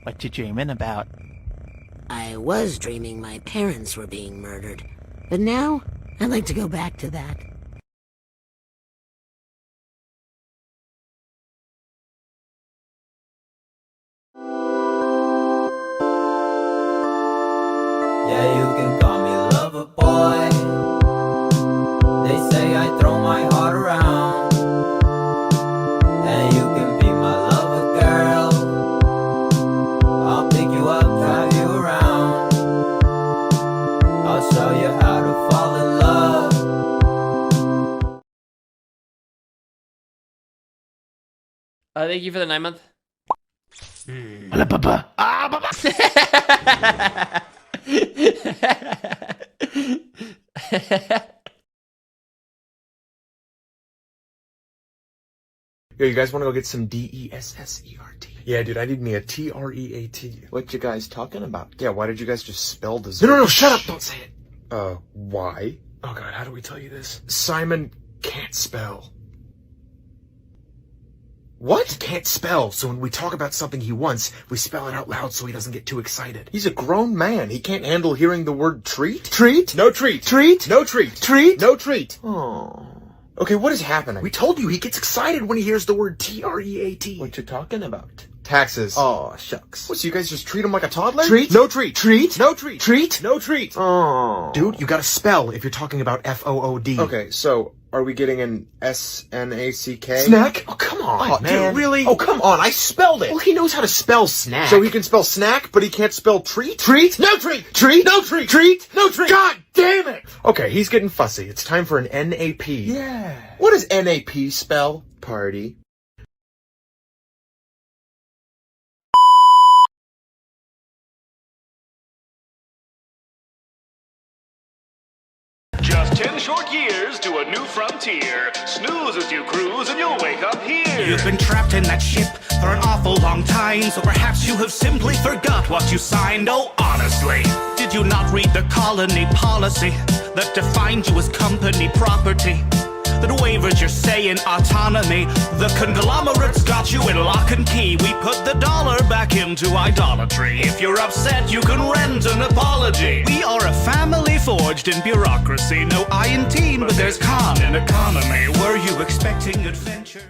What you dreaming about? I was dreaming my parents were being murdered, but now I'd like to go back to that. Yeah, you can call me lover boy. They say I throw my heart around. And you can be my lover girl. I'll pick you up, drive you around. I'll show you how to fall in love. Thank you for the 9-month. Hola, papa. Ah, papa. Yo, you guys want to go get some D-E-S-S-E-R-T? Yeah, dude, I need me a T-R-E-A-T. What you guys talking about? Yeah, why did you guys just spell dessert? No, shut up! Don't say it! Why? Oh god, how do we tell you this? Simon can't spell. What? Can't spell, so when we talk about something he wants, we spell it out loud so he doesn't get too excited. He's a grown man. He can't handle hearing the word treat? Treat? No treat. Treat? No treat. Treat? No treat. Oh. Okay, what is happening? We told you he gets excited when he hears the word T-R-E-A-T. What you talking about? Taxes. Oh, shucks. What, so you guys just treat him like a toddler? Treat? No treat. Treat? No treat. Treat? No treat. Oh. Dude, you gotta spell if you're talking about F-O-O-D. Okay, so are we getting an S-N-A-C-K? Snack? Oh, come on, man. Dude, really? Oh, come on, I spelled it. Well, he knows how to spell snack. So he can spell snack, but he can't spell treat? Treat? No treat. Treat? No treat. Treat? No treat. God damn it. Okay, he's getting fussy. It's time for an N-A-P. Yeah. What does N-A-P spell? Party. Just 10 short years to a new frontier. Snooze as you cruise and you'll wake up here. You've been trapped in that ship for an awful long time, so perhaps you have simply forgot what you signed. Oh, honestly, did you not read the colony policy that defined you as company property? That wavers your say in autonomy. The conglomerates got you in lock and key. We put the dollar back into idolatry. If you're upset, you can rent an apology. We are a family forged in bureaucracy. No I in teen, but there's con in economy. Were you expecting adventure?